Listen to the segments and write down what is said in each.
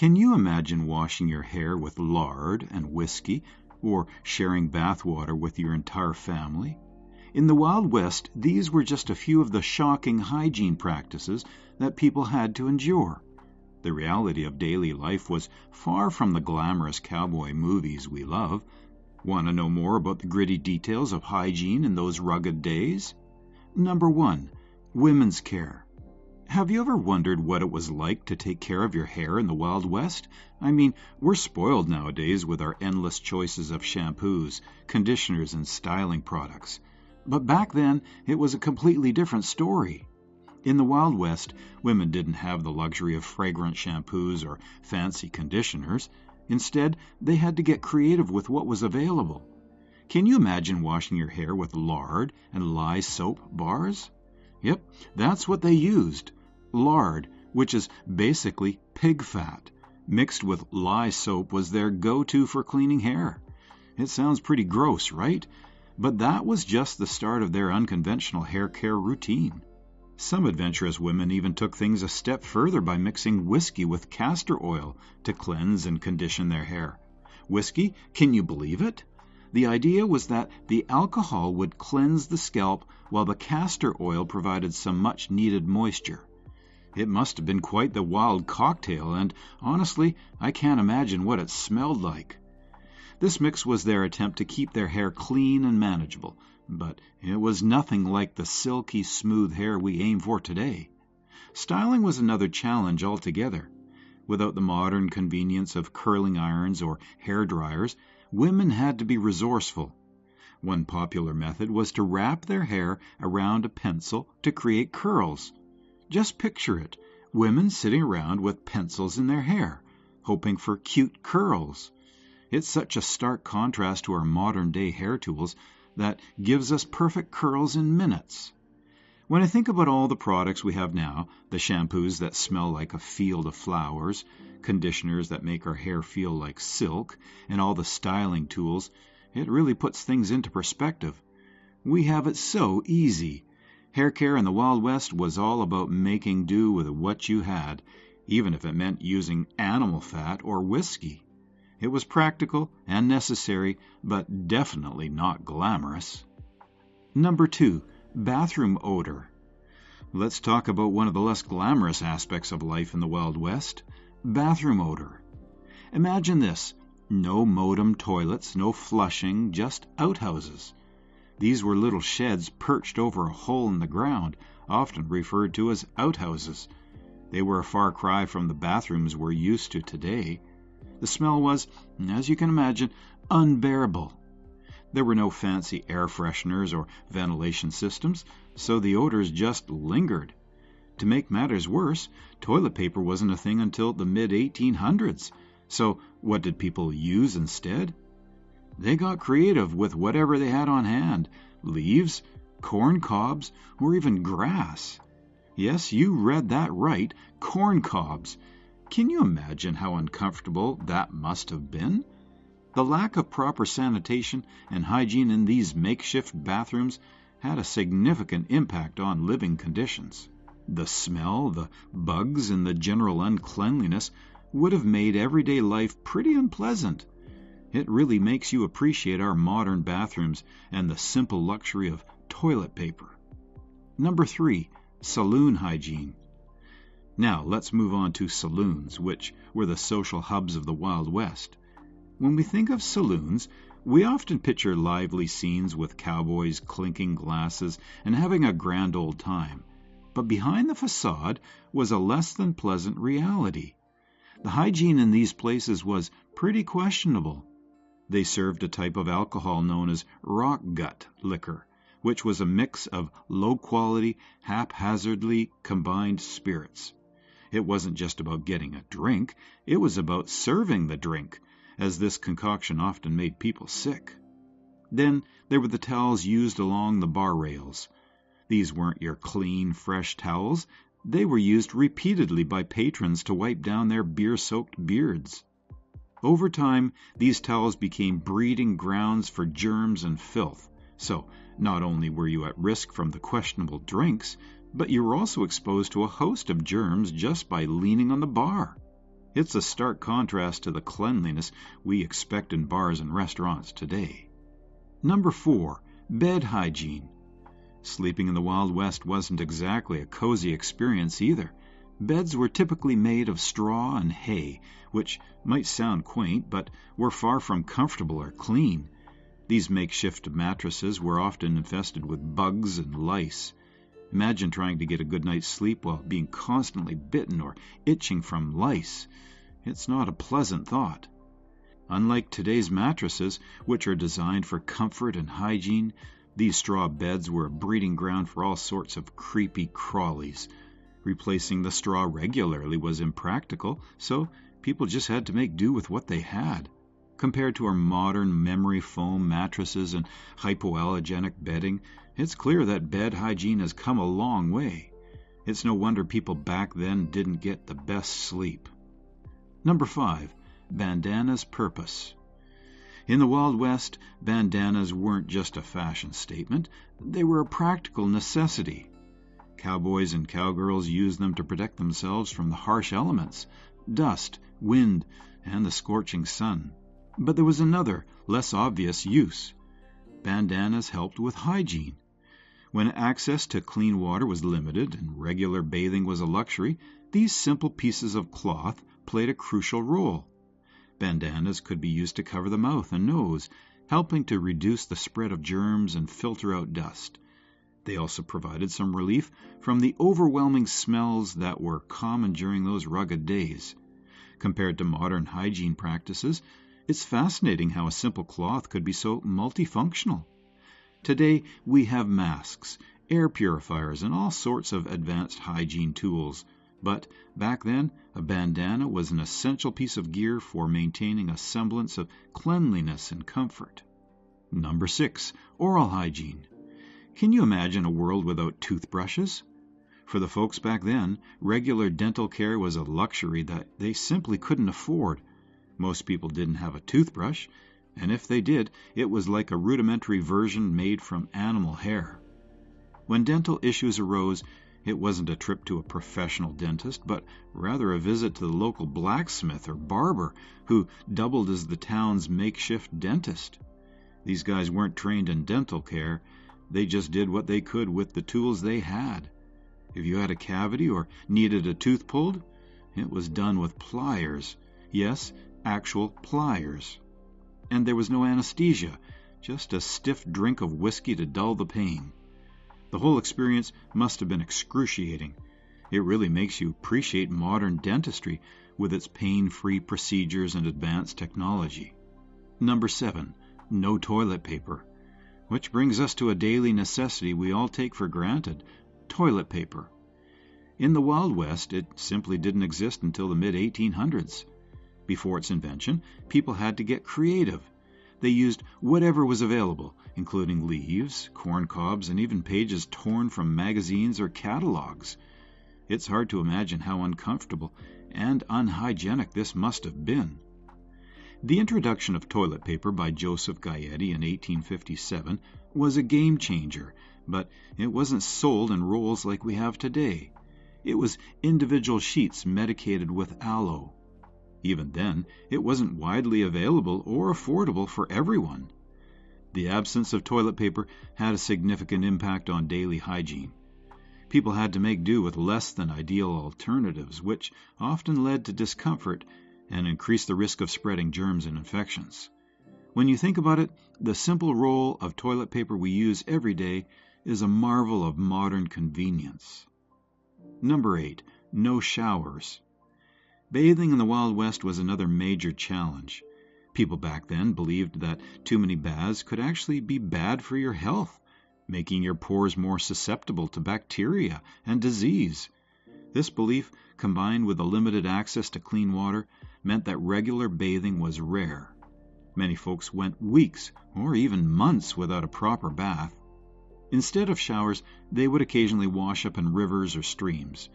Can you imagine washing your hair with lard and whiskey, or sharing bath water with your entire family? In the Wild West, these were just a few of the shocking hygiene practices that people had to endure. The reality of daily life was far from the glamorous cowboy movies we love. Want to know more about the gritty details of hygiene in those rugged days? Number 1. Women's care. Have you ever wondered what it was like to take care of your hair in the Wild West? I mean, we're spoiled nowadays with our endless choices of shampoos, conditioners, and styling products. But back then, it was a completely different story. In the Wild West, women didn't have the luxury of fragrant shampoos or fancy conditioners. Instead, they had to get creative with what was available. Can you imagine washing your hair with lard and lye soap bars? Yep, that's what they used. Lard, which is basically pig fat, mixed with lye soap, was their go-to for cleaning hair. It sounds pretty gross, right? But that was just the start of their unconventional hair care routine. Some adventurous women even took things a step further by mixing whiskey with castor oil to cleanse and condition their hair. Whiskey, can you believe it? The idea was that the alcohol would cleanse the scalp while the castor oil provided some much-needed moisture. It must have been quite the wild cocktail, and honestly, I can't imagine what it smelled like. This mix was their attempt to keep their hair clean and manageable, but it was nothing like the silky, smooth hair we aim for today. Styling was another challenge altogether. Without the modern convenience of curling irons or hair dryers, women had to be resourceful. One popular method was to wrap their hair around a pencil to create curls. Just picture it, women sitting around with pencils in their hair, hoping for cute curls. It's such a stark contrast to our modern-day hair tools that gives us perfect curls in minutes. When I think about all the products we have now, the shampoos that smell like a field of flowers, conditioners that make our hair feel like silk, and all the styling tools, it really puts things into perspective. We have it so easy. Hair care in the Wild West was all about making do with what you had, even if it meant using animal fat or whiskey. It was practical and necessary, but definitely not glamorous. Number 2. Bathroom odor. Let's talk about one of the less glamorous aspects of life in the Wild West, bathroom odor. Imagine this. No modem toilets, no flushing, just outhouses. These were little sheds perched over a hole in the ground, often referred to as outhouses. They were a far cry from the bathrooms we're used to today. The smell was, as you can imagine, unbearable. There were no fancy air fresheners or ventilation systems, so the odors just lingered. To make matters worse, toilet paper wasn't a thing until the mid-1800s. So what did people use instead? They got creative with whatever they had on hand, leaves, corn cobs, or even grass. Yes, you read that right, corn cobs. Can you imagine how uncomfortable that must have been? The lack of proper sanitation and hygiene in these makeshift bathrooms had a significant impact on living conditions. The smell, the bugs, and the general uncleanliness would have made everyday life pretty unpleasant. It really makes you appreciate our modern bathrooms and the simple luxury of toilet paper. Number 3. Saloon hygiene. Now, let's move on to saloons, which were the social hubs of the Wild West. When we think of saloons, we often picture lively scenes with cowboys clinking glasses and having a grand old time. But behind the facade was a less than pleasant reality. The hygiene in these places was pretty questionable. They served a type of alcohol known as rock gut liquor, which was a mix of low-quality, haphazardly combined spirits. It wasn't just about getting a drink, it was about serving the drink, as this concoction often made people sick. Then there were the towels used along the bar rails. These weren't your clean, fresh towels. They were used repeatedly by patrons to wipe down their beer-soaked beards. Over time, these towels became breeding grounds for germs and filth. So, not only were you at risk from the questionable drinks, but you were also exposed to a host of germs just by leaning on the bar. It's a stark contrast to the cleanliness we expect in bars and restaurants today. Number 4, bed hygiene. Sleeping in the Wild West wasn't exactly a cozy experience either. Beds were typically made of straw and hay, which might sound quaint, but were far from comfortable or clean. These makeshift mattresses were often infested with bugs and lice. Imagine trying to get a good night's sleep while being constantly bitten or itching from lice. It's not a pleasant thought. Unlike today's mattresses, which are designed for comfort and hygiene, these straw beds were a breeding ground for all sorts of creepy crawlies. Replacing the straw regularly was impractical, so people just had to make do with what they had. Compared to our modern memory foam mattresses and hypoallergenic bedding, it's clear that bed hygiene has come a long way. It's no wonder people back then didn't get the best sleep. Number 5, bandanas' purpose. In the Wild West, bandanas weren't just a fashion statement, they were a practical necessity. Cowboys and cowgirls used them to protect themselves from the harsh elements, dust, wind, and the scorching sun. But there was another, less obvious use. Bandanas helped with hygiene. When access to clean water was limited and regular bathing was a luxury, these simple pieces of cloth played a crucial role. Bandanas could be used to cover the mouth and nose, helping to reduce the spread of germs and filter out dust. They also provided some relief from the overwhelming smells that were common during those rugged days. Compared to modern hygiene practices, it's fascinating how a simple cloth could be so multifunctional. Today, we have masks, air purifiers, and all sorts of advanced hygiene tools. But back then, a bandana was an essential piece of gear for maintaining a semblance of cleanliness and comfort. Number 6, oral hygiene. Can you imagine a world without toothbrushes? For the folks back then, regular dental care was a luxury that they simply couldn't afford. Most people didn't have a toothbrush, and if they did, it was like a rudimentary version made from animal hair. When dental issues arose, it wasn't a trip to a professional dentist, but rather a visit to the local blacksmith or barber who doubled as the town's makeshift dentist. These guys weren't trained in dental care. They just did what they could with the tools they had. If you had a cavity or needed a tooth pulled, it was done with pliers. Yes, actual pliers. And there was no anesthesia, just a stiff drink of whiskey to dull the pain. The whole experience must have been excruciating. It really makes you appreciate modern dentistry with its pain-free procedures and advanced technology. Number 7, no toilet paper. Which brings us to a daily necessity we all take for granted, toilet paper. In the Wild West, it simply didn't exist until the mid-1800s. Before its invention, people had to get creative. They used whatever was available, including leaves, corn cobs, and even pages torn from magazines or catalogs. It's hard to imagine how uncomfortable and unhygienic this must have been. The introduction of toilet paper by Joseph Gaetti in 1857 was a game changer, but it wasn't sold in rolls like we have today. It was individual sheets medicated with aloe. Even then, it wasn't widely available or affordable for everyone. The absence of toilet paper had a significant impact on daily hygiene. People had to make do with less than ideal alternatives, which often led to discomfort and increased the risk of spreading germs and infections. When you think about it, the simple roll of toilet paper we use every day is a marvel of modern convenience. Number 8, no showers. Bathing in the Wild West was another major challenge. People back then believed that too many baths could actually be bad for your health, making your pores more susceptible to bacteria and disease. This belief, combined with the limited access to clean water, meant that regular bathing was rare. Many folks went weeks or even months without a proper bath. Instead of showers, they would occasionally wash up in rivers or streams,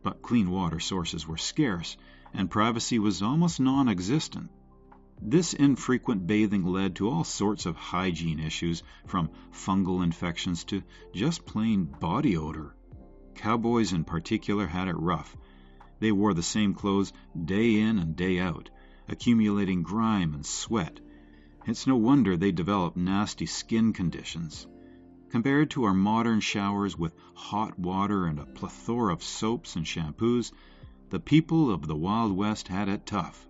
but clean water sources were scarce, and privacy was almost non-existent. This infrequent bathing led to all sorts of hygiene issues, from fungal infections to just plain body odor. Cowboys in particular had it rough. They wore the same clothes day in and day out, accumulating grime and sweat. It's no wonder they developed nasty skin conditions. Compared to our modern showers with hot water and a plethora of soaps and shampoos, the people of the Wild West had it tough.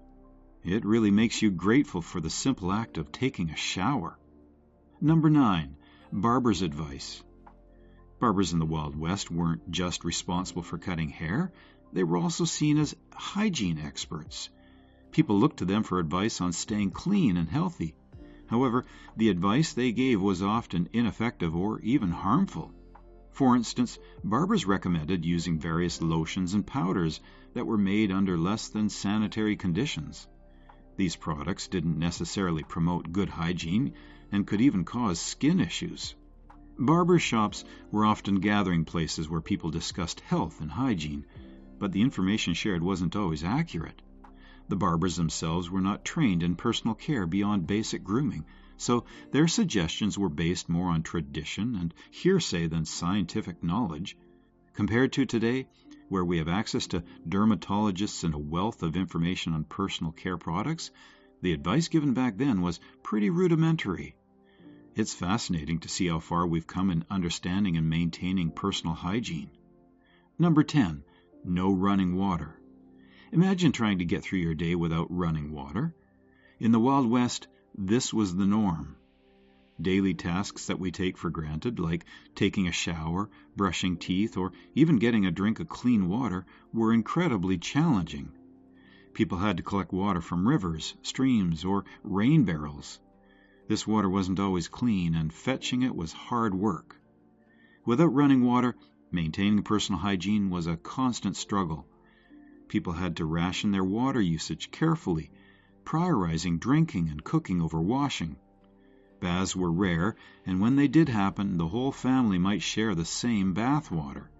It really makes you grateful for the simple act of taking a shower. Number 9. Barbers Advice. Barbers in the Wild West weren't just responsible for cutting hair, they were also seen as hygiene experts. People looked to them for advice on staying clean and healthy. However, the advice they gave was often ineffective or even harmful. For instance, barbers recommended using various lotions and powders that were made under less than sanitary conditions. These products didn't necessarily promote good hygiene and could even cause skin issues. Barber shops were often gathering places where people discussed health and hygiene, but the information shared wasn't always accurate. The barbers themselves were not trained in personal care beyond basic grooming, so their suggestions were based more on tradition and hearsay than scientific knowledge. Compared to today, where we have access to dermatologists and a wealth of information on personal care products, the advice given back then was pretty rudimentary. It's fascinating to see how far we've come in understanding and maintaining personal hygiene. Number 10. No running water. Imagine trying to get through your day without running water. In the Wild West, this was the norm. Daily tasks that we take for granted, like taking a shower, brushing teeth, or even getting a drink of clean water, were incredibly challenging. People had to collect water from rivers, streams, or rain barrels. This water wasn't always clean, and fetching it was hard work. Without running water, maintaining personal hygiene was a constant struggle. People had to ration their water usage carefully, prioritizing drinking and cooking over washing. Baths were rare, and when they did happen, the whole family might share the same bath water.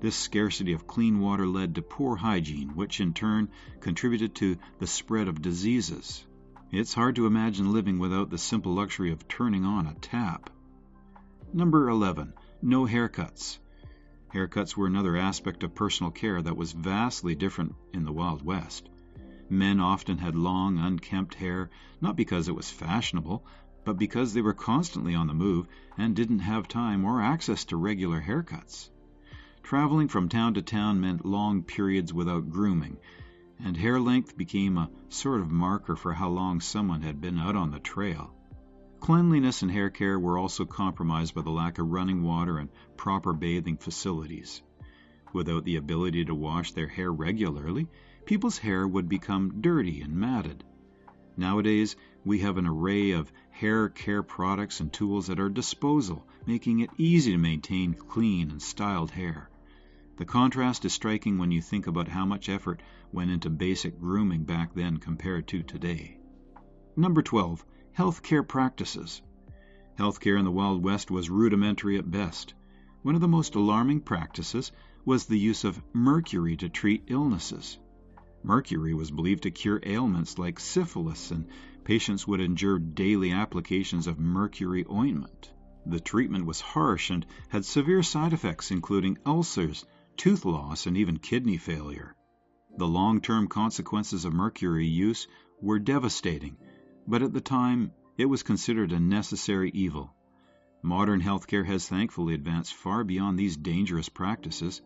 This scarcity of clean water led to poor hygiene, which in turn contributed to the spread of diseases. It's hard to imagine living without the simple luxury of turning on a tap. Number 11. No haircuts. Haircuts were another aspect of personal care that was vastly different in the Wild West. Men often had long, unkempt hair, not because it was fashionable, but because they were constantly on the move and didn't have time or access to regular haircuts. Traveling from town to town meant long periods without grooming, and hair length became a sort of marker for how long someone had been out on the trail. Cleanliness and hair care were also compromised by the lack of running water and proper bathing facilities. Without the ability to wash their hair regularly, people's hair would become dirty and matted. Nowadays, we have an array of hair care products and tools at our disposal, making it easy to maintain clean and styled hair. The contrast is striking when you think about how much effort went into basic grooming back then compared to today. Number 12. Healthcare practices. Healthcare in the Wild West was rudimentary at best. One of the most alarming practices was the use of mercury to treat illnesses. Mercury was believed to cure ailments like syphilis, and patients would endure daily applications of mercury ointment. The treatment was harsh and had severe side effects, including ulcers, tooth loss, and even kidney failure. The long-term consequences of mercury use were devastating, but at the time it was considered a necessary evil. Modern healthcare has thankfully advanced far beyond these dangerous practices.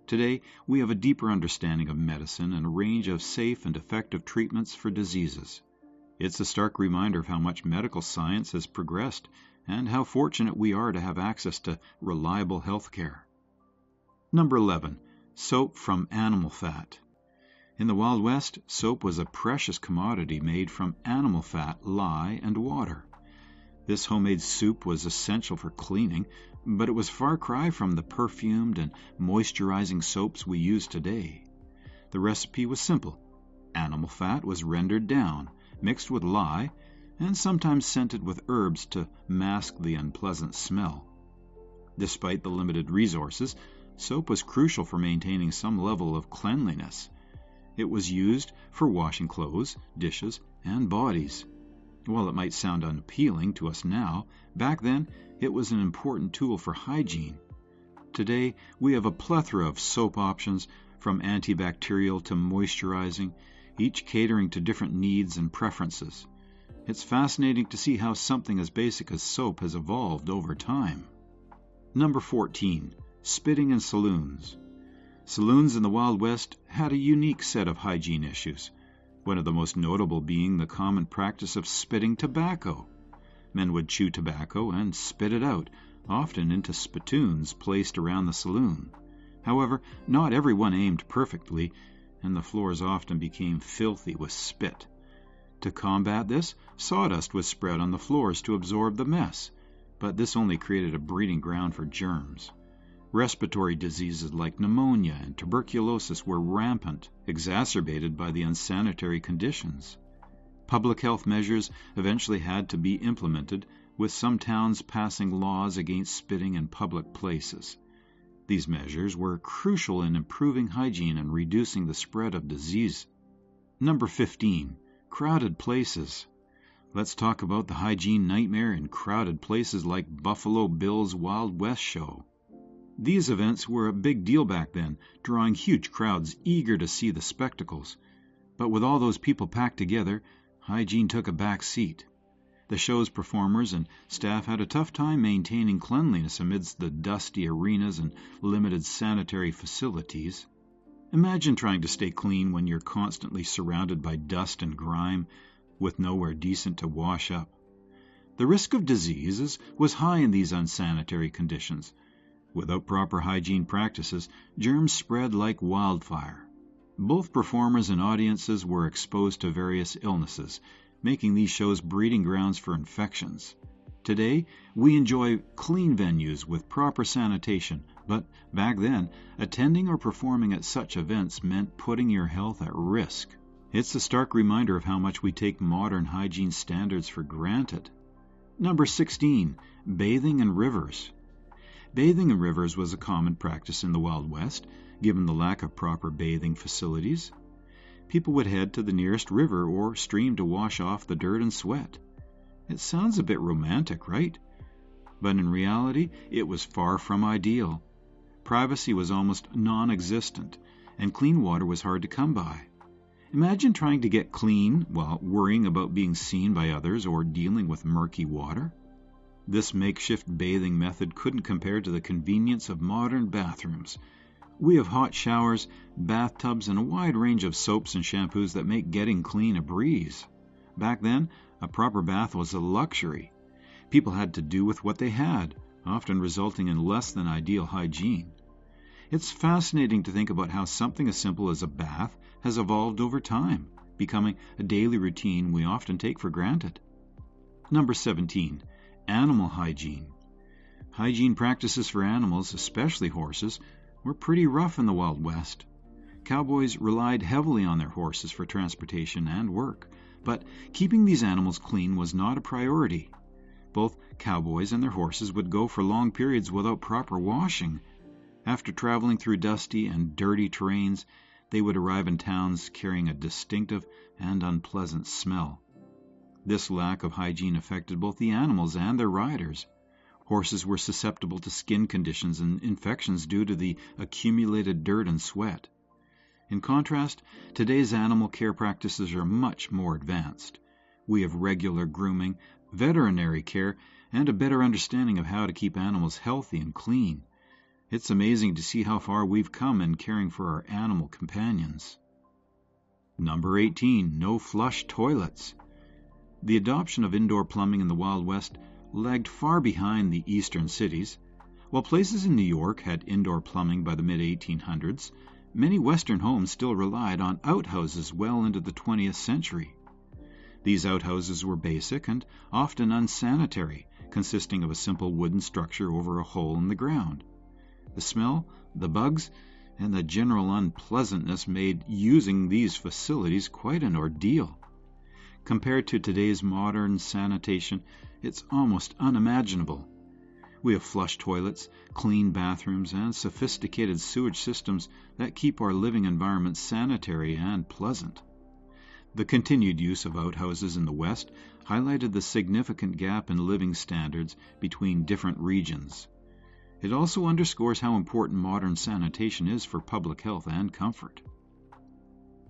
Today, we have a deeper understanding of medicine and a range of safe and effective treatments for diseases. It's a stark reminder of how much medical science has progressed and how fortunate we are to have access to reliable health care. Number 11. Soap from animal fat. In the Wild West, soap was a precious commodity made from animal fat, lye, and water. This homemade soup was essential for cleaning, but it was a far cry from the perfumed and moisturizing soaps we use today. The recipe was simple. Animal fat was rendered down, mixed with lye, and sometimes scented with herbs to mask the unpleasant smell. Despite the limited resources, soap was crucial for maintaining some level of cleanliness. It was used for washing clothes, dishes, and bodies. While it might sound unappealing to us now, back then it was an important tool for hygiene. Today, we have a plethora of soap options, from antibacterial to moisturizing, each catering to different needs and preferences. It's fascinating to see how something as basic as soap has evolved over time. Number 14. Spitting in saloons. Saloons in the Wild West had a unique set of hygiene issues, one of the most notable being the common practice of spitting tobacco. Men would chew tobacco and spit it out, often into spittoons placed around the saloon. However, not everyone aimed perfectly, and the floors often became filthy with spit. To combat this, sawdust was spread on the floors to absorb the mess, but this only created a breeding ground for germs. Respiratory diseases like pneumonia and tuberculosis were rampant, exacerbated by the unsanitary conditions. Public health measures eventually had to be implemented, with some towns passing laws against spitting in public places. These measures were crucial in improving hygiene and reducing the spread of disease. Number 15. Crowded places. Let's talk about the hygiene nightmare in crowded places like Buffalo Bill's Wild West show. These events were a big deal back then, drawing huge crowds eager to see the spectacles. But with all those people packed together, hygiene took a back seat. The show's performers and staff had a tough time maintaining cleanliness amidst the dusty arenas and limited sanitary facilities. Imagine trying to stay clean when you're constantly surrounded by dust and grime, with nowhere decent to wash up. The risk of diseases was high in these unsanitary conditions. Without proper hygiene practices, germs spread like wildfire. Both performers and audiences were exposed to various illnesses, making these shows breeding grounds for infections. Today, we enjoy clean venues with proper sanitation, but back then, attending or performing at such events meant putting your health at risk. It's a stark reminder of how much we take modern hygiene standards for granted. Number 16. Bathing in rivers. Bathing in rivers was a common practice in the Wild West, given the lack of proper bathing facilities. People would head to the nearest river or stream to wash off the dirt and sweat. It sounds a bit romantic, right? But in reality, it was far from ideal. Privacy was almost non-existent, and clean water was hard to come by. Imagine trying to get clean while worrying about being seen by others or dealing with murky water. This makeshift bathing method couldn't compare to the convenience of modern bathrooms. We have hot showers, bathtubs, and a wide range of soaps and shampoos that make getting clean a breeze. Back then, a proper bath was a luxury. People had to do with what they had, often resulting in less than ideal hygiene. It's fascinating to think about how something as simple as a bath has evolved over time, becoming a daily routine we often take for granted. Number 17. Animal hygiene. Hygiene practices for animals, especially horses, were pretty rough in the Wild West. Cowboys relied heavily on their horses for transportation and work, but keeping these animals clean was not a priority. Both cowboys and their horses would go for long periods without proper washing. After traveling through dusty and dirty terrains, they would arrive in towns carrying a distinctive and unpleasant smell. This lack of hygiene affected both the animals and their riders. Horses were susceptible to skin conditions and infections due to the accumulated dirt and sweat. In contrast, today's animal care practices are much more advanced. We have regular grooming, veterinary care, and a better understanding of how to keep animals healthy and clean. It's amazing to see how far we've come in caring for our animal companions. Number 18. No flush toilets. The adoption of indoor plumbing in the Wild West lagged far behind the eastern cities. While places in New York had indoor plumbing by the mid-1800s, many Western homes still relied on outhouses well into the 20th century. These outhouses were basic and often unsanitary, consisting of a simple wooden structure over a hole in the ground. The smell, the bugs, and the general unpleasantness made using these facilities quite an ordeal. Compared to today's modern sanitation, it's almost unimaginable. We have flush toilets, clean bathrooms, and sophisticated sewage systems that keep our living environment sanitary and pleasant. The continued use of outhouses in the West highlighted the significant gap in living standards between different regions. It also underscores how important modern sanitation is for public health and comfort.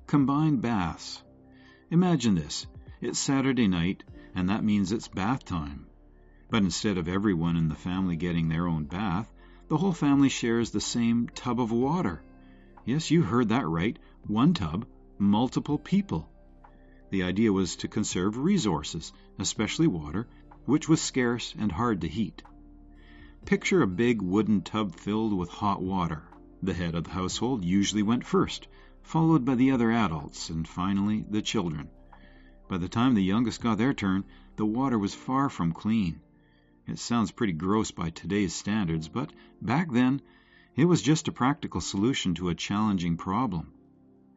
Combined baths. Imagine this. It's Saturday night, and that means it's bath time. But instead of everyone in the family getting their own bath, the whole family shares the same tub of water. Yes, you heard that right. One tub, multiple people. The idea was to conserve resources, especially water, which was scarce and hard to heat. Picture a big wooden tub filled with hot water. The head of the household usually went first, followed by the other adults, and finally the children. By the time the youngest got their turn, the water was far from clean. It sounds pretty gross by today's standards, but back then, it was just a practical solution to a challenging problem.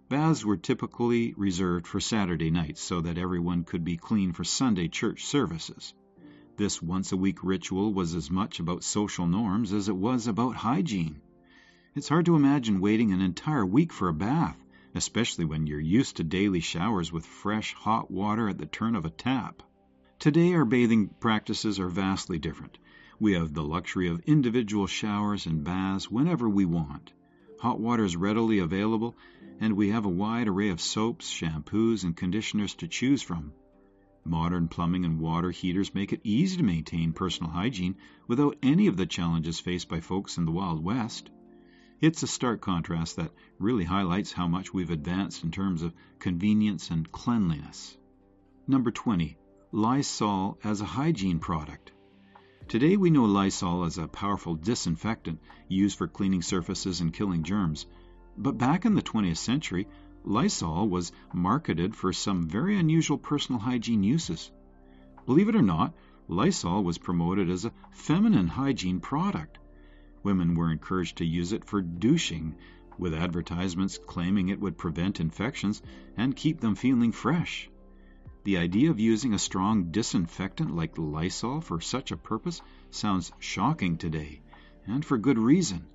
Baths were typically reserved for Saturday nights so that everyone could be clean for Sunday church services. This once-a-week ritual was as much about social norms as it was about hygiene. It's hard to imagine waiting an entire week for a bath, especially when you're used to daily showers with fresh, hot water at the turn of a tap. Today, our bathing practices are vastly different. We have the luxury of individual showers and baths whenever we want. Hot water is readily available, and we have a wide array of soaps, shampoos, and conditioners to choose from. Modern plumbing and water heaters make it easy to maintain personal hygiene without any of the challenges faced by folks in the Wild West. It's a stark contrast that really highlights how much we've advanced in terms of convenience and cleanliness. Number 20. Lysol as a hygiene product. Today we know Lysol as a powerful disinfectant used for cleaning surfaces and killing germs. But back in the 20th century, Lysol was marketed for some very unusual personal hygiene uses. Believe it or not, Lysol was promoted as a feminine hygiene product. Women were encouraged to use it for douching, with advertisements claiming it would prevent infections and keep them feeling fresh. The idea of using a strong disinfectant like Lysol for such a purpose sounds shocking today, and for good reason.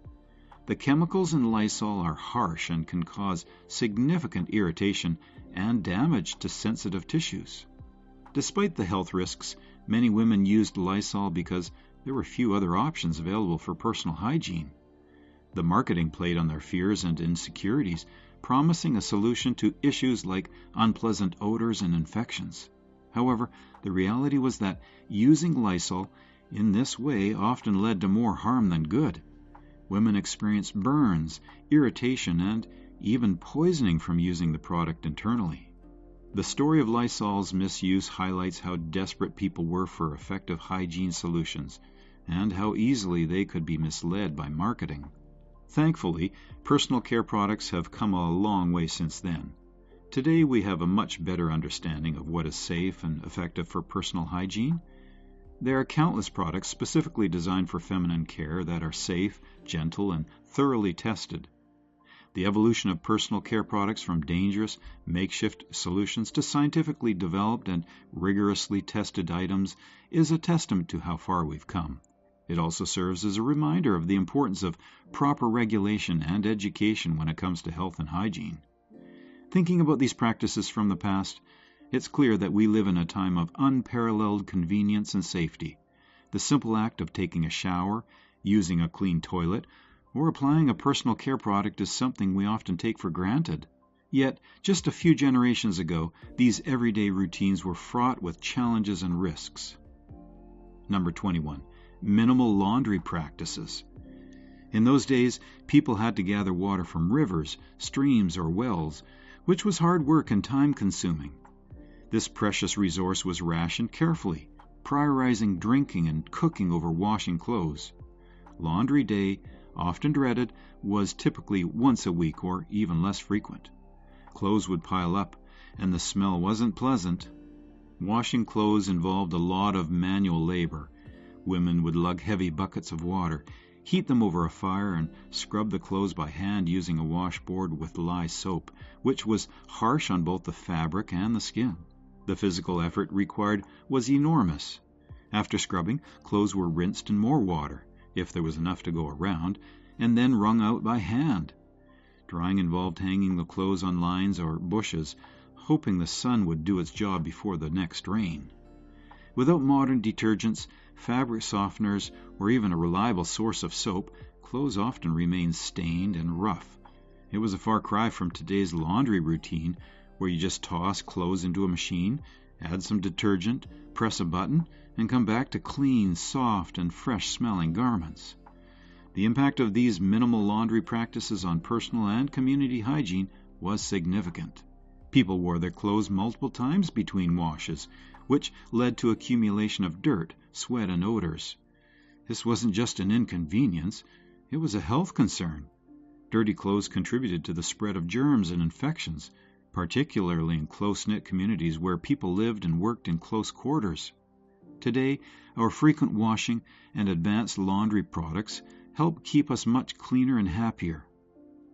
The chemicals in Lysol are harsh and can cause significant irritation and damage to sensitive tissues. Despite the health risks, many women used Lysol because there were few other options available for personal hygiene. The marketing played on their fears and insecurities, promising a solution to issues like unpleasant odors and infections. However, the reality was that using Lysol in this way often led to more harm than good. Women experienced burns, irritation, and even poisoning from using the product internally. The story of Lysol's misuse highlights how desperate people were for effective hygiene solutions and how easily they could be misled by marketing. Thankfully, personal care products have come a long way since then. Today we have a much better understanding of what is safe and effective for personal hygiene. There are countless products specifically designed for feminine care that are safe, gentle, and thoroughly tested. The evolution of personal care products from dangerous, makeshift solutions to scientifically developed and rigorously tested items is a testament to how far we've come. It also serves as a reminder of the importance of proper regulation and education when it comes to health and hygiene. Thinking about these practices from the past, it's clear that we live in a time of unparalleled convenience and safety. The simple act of taking a shower, using a clean toilet, or applying a personal care product is something we often take for granted. Yet, just a few generations ago, these everyday routines were fraught with challenges and risks. Number 21. Minimal laundry practices. In those days, people had to gather water from rivers, streams, or wells, which was hard work and time-consuming. This precious resource was rationed carefully, prioritizing drinking and cooking over washing clothes. Laundry day, often dreaded, was typically once a week or even less frequent. Clothes would pile up, and the smell wasn't pleasant. Washing clothes involved a lot of manual labor. Women would lug heavy buckets of water, heat them over a fire, and scrub the clothes by hand using a washboard with lye soap, which was harsh on both the fabric and the skin. The physical effort required was enormous. After scrubbing, clothes were rinsed in more water, if there was enough to go around, and then wrung out by hand. Drying involved hanging the clothes on lines or bushes, hoping the sun would do its job before the next rain. Without modern detergents, fabric softeners, or even a reliable source of soap, clothes often remain stained and rough. It was a far cry from today's laundry routine, where you just toss clothes into a machine, add some detergent, press a button, and come back to clean, soft, and fresh-smelling garments. The impact of these minimal laundry practices on personal and community hygiene was significant. People wore their clothes multiple times between washes, which led to accumulation of dirt, sweat, and odors. This wasn't just an inconvenience, it was a health concern. Dirty clothes contributed to the spread of germs and infections, particularly in close-knit communities where people lived and worked in close quarters. Today, our frequent washing and advanced laundry products help keep us much cleaner and happier.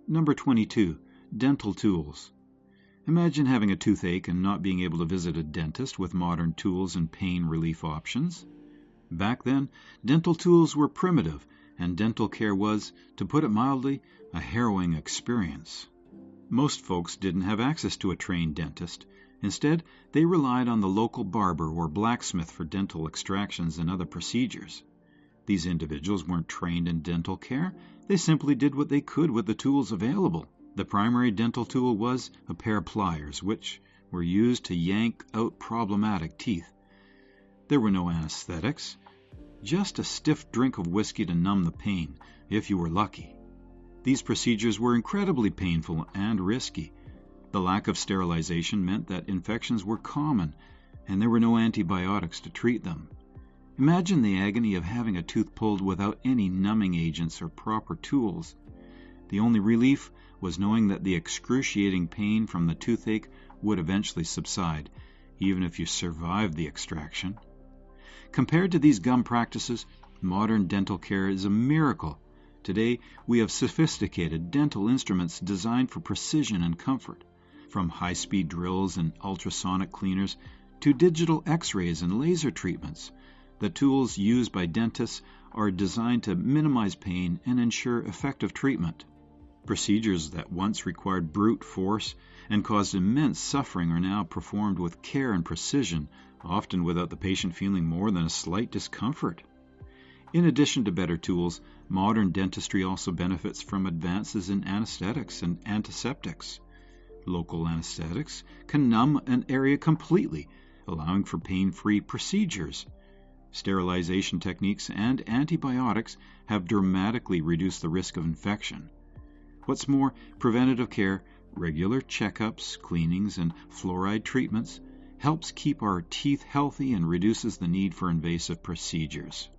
Number 22, dental tools. Imagine having a toothache and not being able to visit a dentist with modern tools and pain relief options. Back then, dental tools were primitive, and dental care was, to put it mildly, a harrowing experience. Most folks didn't have access to a trained dentist. Instead, they relied on the local barber or blacksmith for dental extractions and other procedures. These individuals weren't trained in dental care. They simply did what they could with the tools available. The primary dental tool was a pair of pliers, which were used to yank out problematic teeth. There were no anesthetics, just a stiff drink of whiskey to numb the pain, if you were lucky. These procedures were incredibly painful and risky. The lack of sterilization meant that infections were common, and there were no antibiotics to treat them. Imagine the agony of having a tooth pulled without any numbing agents or proper tools. The only relief was knowing that the excruciating pain from the toothache would eventually subside, even if you survived the extraction. Compared to these gum practices, modern dental care is a miracle. Today, we have sophisticated dental instruments designed for precision and comfort, from high-speed drills and ultrasonic cleaners to digital x-rays and laser treatments. The tools used by dentists are designed to minimize pain and ensure effective treatment. Procedures that once required brute force and caused immense suffering are now performed with care and precision, often without the patient feeling more than a slight discomfort. In addition to better tools, modern dentistry also benefits from advances in anesthetics and antiseptics. Local anesthetics can numb an area completely, allowing for pain-free procedures. Sterilization techniques and antibiotics have dramatically reduced the risk of infection. What's more, preventative care, regular checkups, cleanings, and fluoride treatments helps keep our teeth healthy and reduces the need for invasive procedures.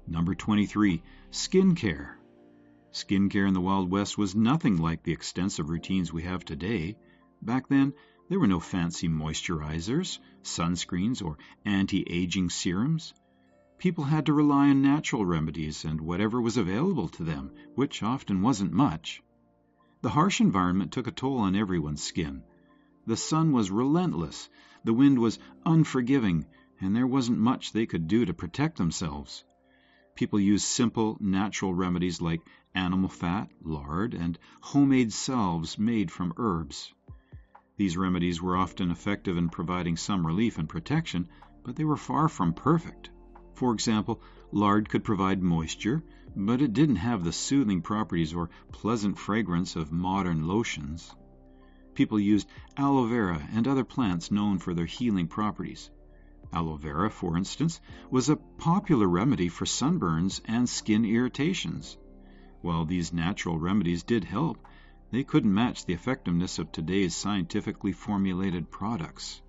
Number 23, skin care. Skin care in the Wild West was nothing like the extensive routines we have today. Back then, there were no fancy moisturizers, sunscreens, or anti-aging serums. People had to rely on natural remedies and whatever was available to them, which often wasn't much. The harsh environment took a toll on everyone's skin. The sun was relentless, the wind was unforgiving, and there wasn't much they could do to protect themselves. People used simple, natural remedies like animal fat, lard, and homemade salves made from herbs. These remedies were often effective in providing some relief and protection, but they were far from perfect. For example, lard could provide moisture, but it didn't have the soothing properties or pleasant fragrance of modern lotions. People used aloe vera and other plants known for their healing properties. Aloe vera, for instance, was a popular remedy for sunburns and skin irritations. While these natural remedies did help, they couldn't match the effectiveness of today's scientifically formulated products.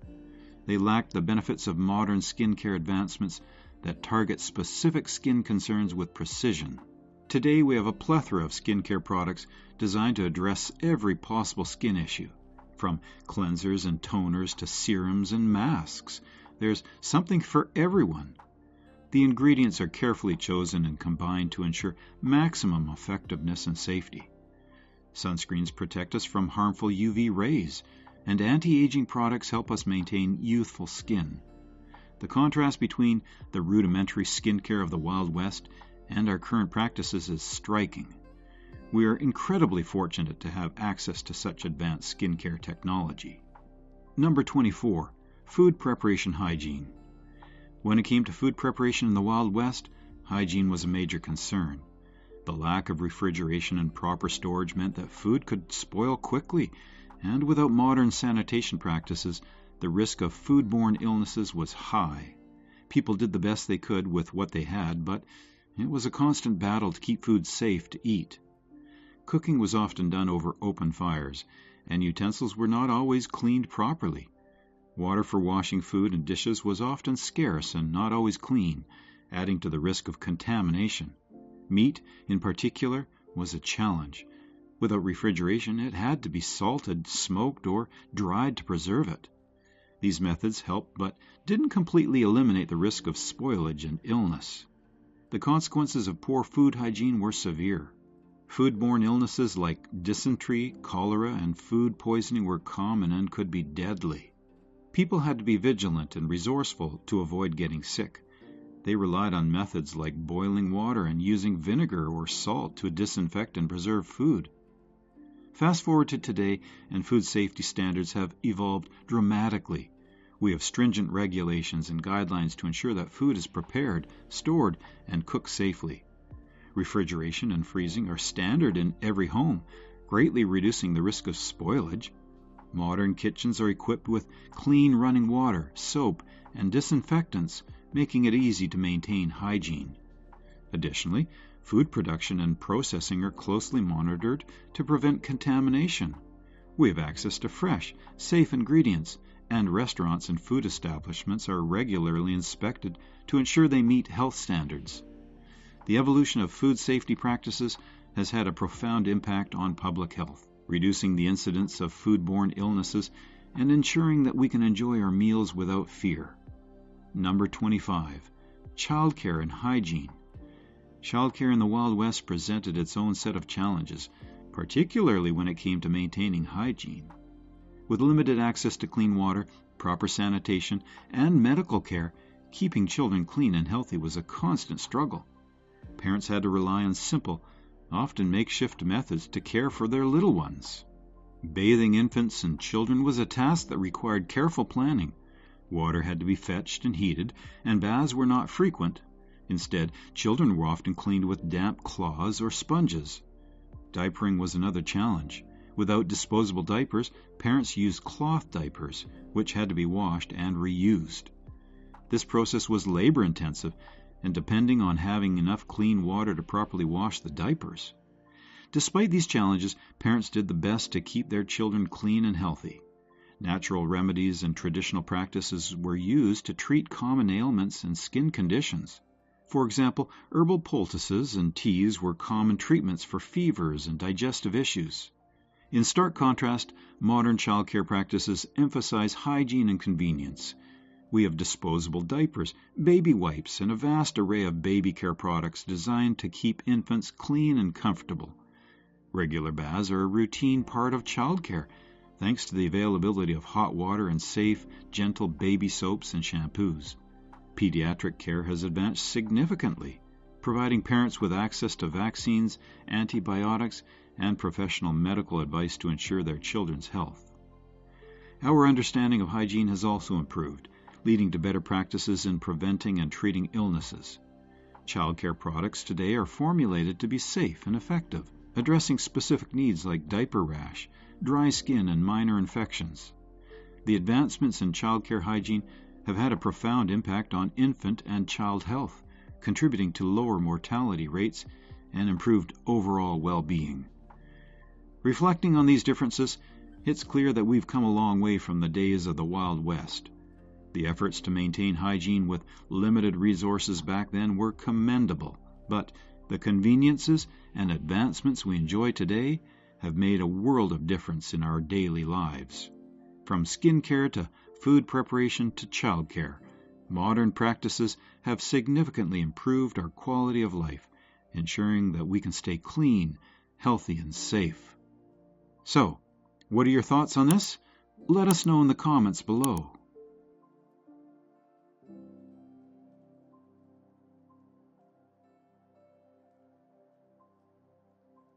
They lacked the benefits of modern skincare advancements that target specific skin concerns with precision. Today we have a plethora of skincare products designed to address every possible skin issue. From cleansers and toners to serums and masks, there's something for everyone. The ingredients are carefully chosen and combined to ensure maximum effectiveness and safety. Sunscreens protect us from harmful UV rays, and anti-aging products help us maintain youthful skin. The contrast between the rudimentary skincare of the Wild West and our current practices is striking. We are incredibly fortunate to have access to such advanced skincare technology. Number 24, food preparation hygiene. When it came to food preparation in the Wild West, hygiene was a major concern. The lack of refrigeration and proper storage meant that food could spoil quickly, and without modern sanitation practices, the risk of foodborne illnesses was high. People did the best they could with what they had, but it was a constant battle to keep food safe to eat. Cooking was often done over open fires, and utensils were not always cleaned properly. Water for washing food and dishes was often scarce and not always clean, adding to the risk of contamination. Meat, in particular, was a challenge. Without refrigeration, it had to be salted, smoked, or dried to preserve it. These methods helped, but didn't completely eliminate the risk of spoilage and illness. The consequences of poor food hygiene were severe. Foodborne illnesses like dysentery, cholera, and food poisoning were common and could be deadly. People had to be vigilant and resourceful to avoid getting sick. They relied on methods like boiling water and using vinegar or salt to disinfect and preserve food. Fast forward to today, and food safety standards have evolved dramatically. We have stringent regulations and guidelines to ensure that food is prepared, stored, and cooked safely. Refrigeration and freezing are standard in every home, greatly reducing the risk of spoilage. Modern kitchens are equipped with clean running water, soap, and disinfectants, making it easy to maintain hygiene. Additionally, food production and processing are closely monitored to prevent contamination. We have access to fresh, safe ingredients, and restaurants and food establishments are regularly inspected to ensure they meet health standards. The evolution of food safety practices has had a profound impact on public health, reducing the incidence of foodborne illnesses and ensuring that we can enjoy our meals without fear. Number 25. Childcare and hygiene. Childcare in the Wild West presented its own set of challenges, particularly when it came to maintaining hygiene. With limited access to clean water, proper sanitation, and medical care, keeping children clean and healthy was a constant struggle. Parents had to rely on simple, often makeshift methods to care for their little ones. Bathing infants and children was a task that required careful planning. Water had to be fetched and heated, and baths were not frequent. Instead, children were often cleaned with damp cloths or sponges. Diapering was another challenge. Without disposable diapers, parents used cloth diapers, which had to be washed and reused. This process was labor-intensive, and depending on having enough clean water to properly wash the diapers. Despite these challenges, parents did the best to keep their children clean and healthy. Natural remedies and traditional practices were used to treat common ailments and skin conditions. For example, herbal poultices and teas were common treatments for fevers and digestive issues. In stark contrast, modern childcare practices emphasize hygiene and convenience. We have disposable diapers, baby wipes, and a vast array of baby care products designed to keep infants clean and comfortable. Regular baths are a routine part of childcare, thanks to the availability of hot water and safe, gentle baby soaps and shampoos. Pediatric care has advanced significantly, providing parents with access to vaccines, antibiotics, and professional medical advice to ensure their children's health. Our understanding of hygiene has also improved, leading to better practices in preventing and treating illnesses. Childcare products today are formulated to be safe and effective, addressing specific needs like diaper rash, dry skin, and minor infections. The advancements in childcare hygiene have had a profound impact on infant and child health, contributing to lower mortality rates and improved overall well-being. Reflecting on these differences, it's clear that we've come a long way from the days of the Wild West. The efforts to maintain hygiene with limited resources back then were commendable, but the conveniences and advancements we enjoy today have made a world of difference in our daily lives. From skincare to food preparation to childcare, modern practices have significantly improved our quality of life, ensuring that we can stay clean, healthy, and safe. So, what are your thoughts on this? Let us know in the comments below.